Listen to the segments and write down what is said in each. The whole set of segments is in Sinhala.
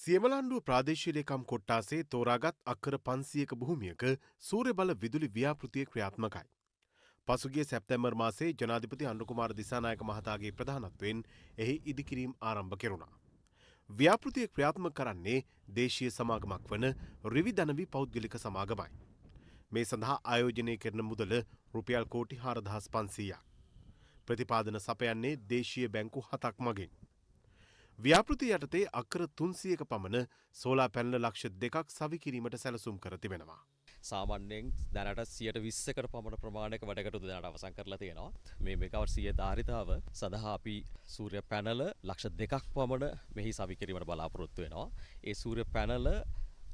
සියමලාන්ඩුව ප්‍රාදේශීය ලේකම් කොට්ටාසේ තෝරාගත් අක්කර 500ක භූමියක සූර්ය බල විදුලි ව්‍යාපෘතිය ක්‍රියාත්මකයි. පසුගිය සැප්තැම්බර් මාසයේ ජනාධිපති අනුකුමාර දිසානායක මහතාගේ ප්‍රධානත්වයෙන් එහි ඉදිකිරීම් ආරම්භ කෙරුණා. ව්‍යාපෘතිය ක්‍රියාත්මක කරන්නේ දේශීය සමාගමක් වන රිවිදනවි පෞද්ගලික සමාගමයි. මේ සඳහා ආයෝජනය කරන මුදල රුපියල් කෝටි 4500ක්. ප්‍රතිපාදන සපයන්නේ දේශීය බැංකු 7ක් මගින්. ව්‍යාපෘති යටතේ අක්කර 300ක පමණ සෝලා පැනල ලක්ෂ 2ක් සවි කිරීමට සැලසුම් කර තිබෙනවා. සාමාන්‍යයෙන් දැනට 120කට පමණ ප්‍රමාණයක වැඩකටයුතු දැනට අවසන් කරලා තියෙනවා. මේ මෙගාවට් 100 ධාරිතාව සඳහා අපි සූර්ය පැනල ලක්ෂ 2ක් පමණ මෙහි සවි කිරීමට බලාපොරොත්තු වෙනවා. ඒ සූර්ය පැනල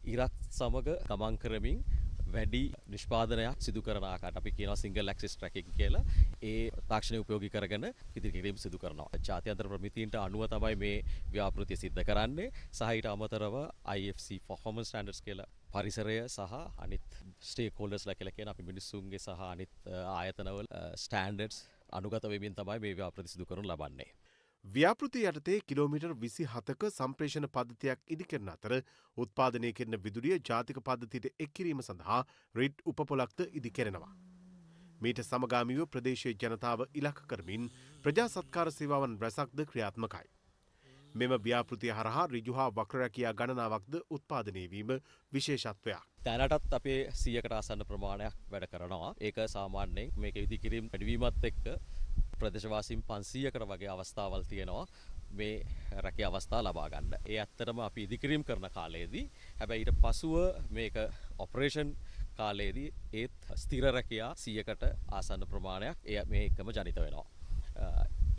ඉරත් සමග ගමන් කරමින් වැඩි නිෂ්පාදනයක් සිදු කරන ආකාරයට අපි කියනවා සිංගල් ඇක්සිස් ට්‍රැකින් කියලා. ඒ තාක්ෂණය උපයෝගී කරගෙන ඉදිරි කිරීම සිදු කරනවා. ජාත්‍යන්තර ප්‍රමිතීන්ට අනුව තමයි මේ ව්‍යාපෘතිය සිද්ධ කරන්නේ. සහ ඊට අමතරව IFC performance standards කියලා පරිසරය සහ අනිත් ස්ටේක් හෝල්ඩර්ස්ලා කියලා කියන අපි මිනිස්සුන්ගේ සහ අනිත් ආයතනවල ස්ටෑන්ඩඩ්ස් අනුගත වෙමින් තමයි මේ ව්‍යාපෘති සිදු කරනු ලබන්නේ. ව්‍යාපෘති යටතේ කිලෝමීටර් 27ක සම්ප්‍රේෂණ පද්ධතියක් ඉදිකරන අතර උත්පාදනය කරන විදුලිය ජාතික පද්ධතියට එක් කිරීම සඳහා රිඩ් උපපොලක්ද ඉදිකරනවා. මීට සමගාමීව ප්‍රදේශීය ජනතාව ඉලක්ක කරමින් ප්‍රජා සත්කාර සේවාවන් රැසක්ද ක්‍රියාත්මකයි. මෙම ව්‍යාපෘතිය හරහා ඍජු හා වක්‍ර රැකියා ගණනාවක්ද උත්පාදනය වීම විශේෂත්වයක්. දැනටත් අපේ 100කට ආසන්න ප්‍රමාණයක් වැඩ කරනවා. ඒක සාමාන්‍යයෙන් මේක ඉදිකිරීම වැඩිවීමත් එක්ක ප්‍රදේශවාසීන් 500කට වගේ අවස්ථාවල් තියෙනවා මේ රැකියා අවස්ථා ලබා ගන්න. ඒ ඇත්තටම අපි ඉදිකිරීම කරන කාලයේදී හැබැයි ඊට පසුව මේක ඔපරේෂන් කාලයේදී ඒත් ස්ථිර රැකියා 100කට ආසන්න ප්‍රමාණයක් මේ එකම ජනිත වෙනවා.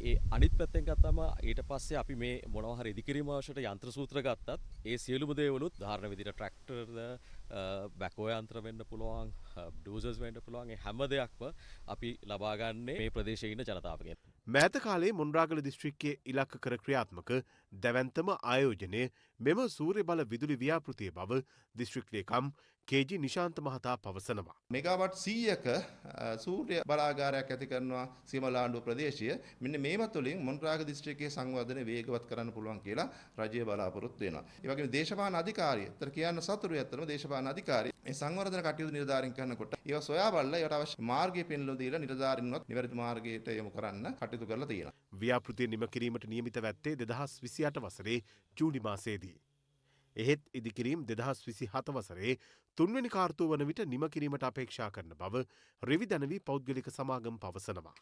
ඒ අනිත් පැත්තෙන් ගත්තම ඊට පස්සේ අපි මේ මොනවා හරි ඉදිකිරීම අවශ්‍යට යන්ත්‍ර සූත්‍ර ගත්තත් ඒ සියලුම දේවලුත් උදාහරණ විදිහට ට්‍රැක්ටර්ද බැකෝ යන්ත්‍ර වෙන්න පුළුවන් ඩෝසර්ස් වෙන්න පුළුවන් ඒ හැම දෙයක්ම අපි ලබා ගන්නේ මේ ප්‍රදේශයේ ඉන්න ජනතාවගෙන්. මෑත කාලයේ මොන්රාගල දිස්ත්‍රික්කයේ ඉලක්ක කර ක්‍රියාත්මක දැවැන්තම ආයෝජනය මෙම සූර්ය බල විදුලි ව්‍යාපෘතිය බව දිස්ත්‍රික් ලේකම් කේ.ජි. නිශාන්ත මහතා පවසනවා. මෙගාවට් 100ක සූර්ය බලාගාරයක් ඇති කරනවා සීමලාණ්ඩුව ප්‍රදේශය. මෙන්න මේව තුළින් මොන්රාගල දිස්ත්‍රික්කයේ සංවර්ධනය වේගවත් කරන්න පුළුවන් කියලා රජය බලාපොරොත්තු වෙනවා. ඒ වගේම දේශපාලන අධිකාරිය, අතර කියන්න සතුටුයි අතරම දේශපාලන අධිකාරිය මේ සංවර්ධන කටයුතු නිලධාරීන් කරනකොට ඒවා සොයා බලලා ඒවට අවශ්‍ය මාර්ගය පෙන්වලා දීලා නිලධාරීන්වත් නිවැරදි මාර්ගයට යොමු කරන්න කටයුතු කරලා තියෙනවා. ව්‍යාපෘතිය නිම කිරීමට නියමිත වැත්තේ 2028 වසරේ ජූනි මාසයේදී. එහෙත් ඉදිකිරීම් 2027 වසරේ 3 වෙනි කාර්තුව වන විට නිම කිරීමට අපේක්ෂා කරන බව රිවිදනවි පෞද්ගලික සමාගම පවසනවා.